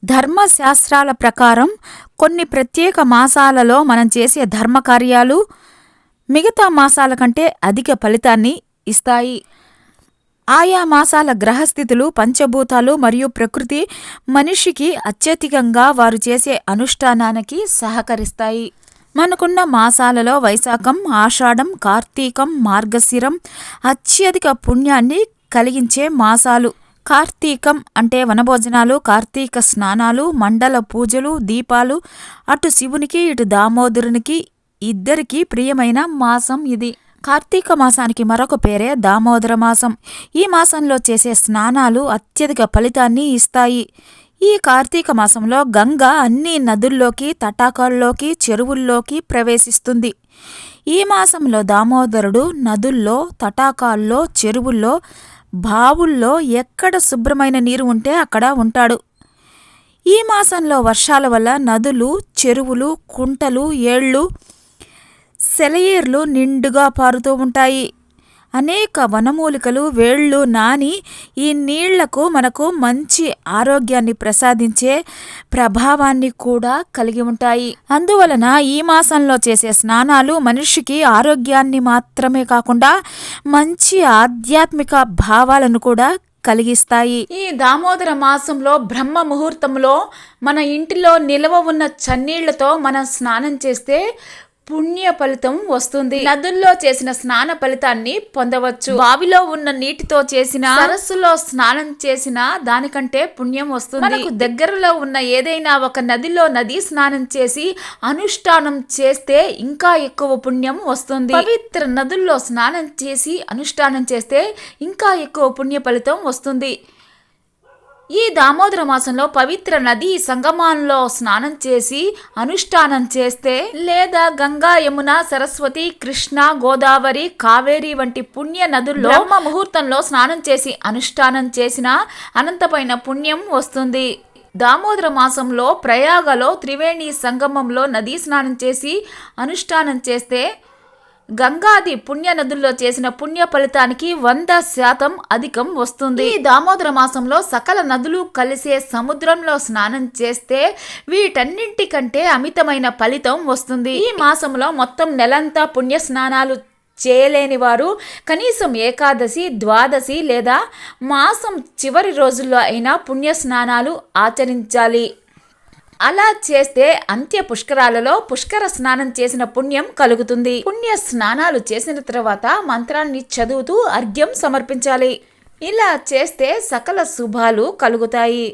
ధర్మశాస్త్రాల ప్రకారం కొన్ని ప్రత్యేక మాసాలలో మనం చేసే ధర్మకార్యాలు మిగతా మాసాల కంటే అధిక ఫలితాన్ని ఇస్తాయి. ఆయా మాసాల గ్రహస్థితులు, పంచభూతాలు మరియు ప్రకృతి మనిషికి అత్యధికంగా వారు చేసే అనుష్ఠానానికి సహకరిస్తాయి. మనకున్న మాసాలలో వైశాఖం, ఆషాఢం, కార్తీకం, మార్గశిరం అత్యధిక పుణ్యాన్ని కలిగించే మాసాలు. కార్తీకం అంటే వనభోజనాలు, కార్తీక స్నానాలు, మండల పూజలు, దీపాలు. అటు శివునికి ఇటు దామోదరునికి ఇద్దరికీ ప్రియమైన మాసం ఇది. కార్తీక మాసానికి మరొక పేరే దామోదర మాసం. ఈ మాసంలో చేసే స్నానాలు అత్యధిక ఫలితాన్ని ఇస్తాయి. ఈ కార్తీక మాసంలో గంగ అన్ని నదుల్లోకి, తటాకాల్లోకి, చెరువుల్లోకి ప్రవేశిస్తుంది. ఈ మాసంలో దామోదరుడు నదుల్లో, తటాకాల్లో, చెరువుల్లో, బావుల్లో ఎక్కడ శుభ్రమైన నీరు ఉంటే అక్కడ ఉంటాడు. ఈ మాసంలో వర్షాల వల్ల నదులు, చెరువులు, కుంటలు, ఏళ్ళు, సెలయేర్లు నిండుగా పారుతూ ఉంటాయి. అనేక వనమూలికలు వేళ్ళు నాని ఈ నీళ్లకు మనకు మంచి ఆరోగ్యాన్ని ప్రసాదించే ప్రభావాన్ని కూడా కలిగి ఉంటాయి. అందువలన ఈ మాసంలో చేసే స్నానాలు మనిషికి ఆరోగ్యాన్ని మాత్రమే కాకుండా మంచి ఆధ్యాత్మిక భావాలను కూడా కలిగిస్తాయి. ఈ దామోదర మాసంలో బ్రహ్మ ముహూర్తంలో మన ఇంటిలో నిల్వ ఉన్న చన్నీళ్లతో మనం స్నానం చేస్తే పుణ్య ఫలితం వస్తుంది. నదుల్లో చేసిన స్నాన ఫలితాన్ని పొందవచ్చు. బావిలో ఉన్న నీటితో చేసిన, సరస్సులో స్నానం చేసిన దానికంటే పుణ్యం వస్తుంది. మనకు దగ్గరలో ఉన్న ఏదైనా ఒక నదిలో నది స్నానం చేసి అనుష్ఠానం చేస్తే ఇంకా ఎక్కువ పుణ్యం వస్తుంది. పవిత్ర నదుల్లో స్నానం చేసి అనుష్ఠానం చేస్తే ఇంకా ఎక్కువ పుణ్య ఫలితం వస్తుంది. ఈ దామోదర మాసంలో పవిత్ర నదీ సంగమంలో స్నానం చేసి అనుష్ఠానం చేస్తే, లేదా గంగా, యమున, సరస్వతి, కృష్ణ, గోదావరి, కావేరి వంటి పుణ్య నదుల్లో బ్రహ్మ ముహూర్తంలో స్నానం చేసి అనుష్ఠానం చేసిన అనంతమైన పుణ్యం వస్తుంది. దామోదర మాసంలో ప్రయాగలో త్రివేణి సంగమంలో నదీ స్నానం చేసి అనుష్ఠానం చేస్తే గంగాది పుణ్య నదుల్లో చేసిన పుణ్య ఫలితానికి 100% అధికం వస్తుంది. ఈ దామోదర మాసంలో సకల నదులు కలిసే సముద్రంలో స్నానం చేస్తే వీటన్నింటికంటే అమితమైన ఫలితం వస్తుంది. ఈ మాసంలో మొత్తం నెలంతా పుణ్య స్నానాలు చేయలేని వారు కనీసం ఏకాదశి, ద్వాదశి లేదా మాసం చివరి రోజుల్లో అయినా పుణ్య స్నానాలు ఆచరించాలి. అలా చేస్తే అంత్య పుష్కరాలలో పుష్కర స్నానం చేసిన పుణ్యం కలుగుతుంది. పుణ్య స్నానాలు చేసిన తర్వాత మంత్రాన్ని చదువుతూ అర్ఘ్యం సమర్పించాలి. ఇలా చేస్తే సకల శుభాలు కలుగుతాయి.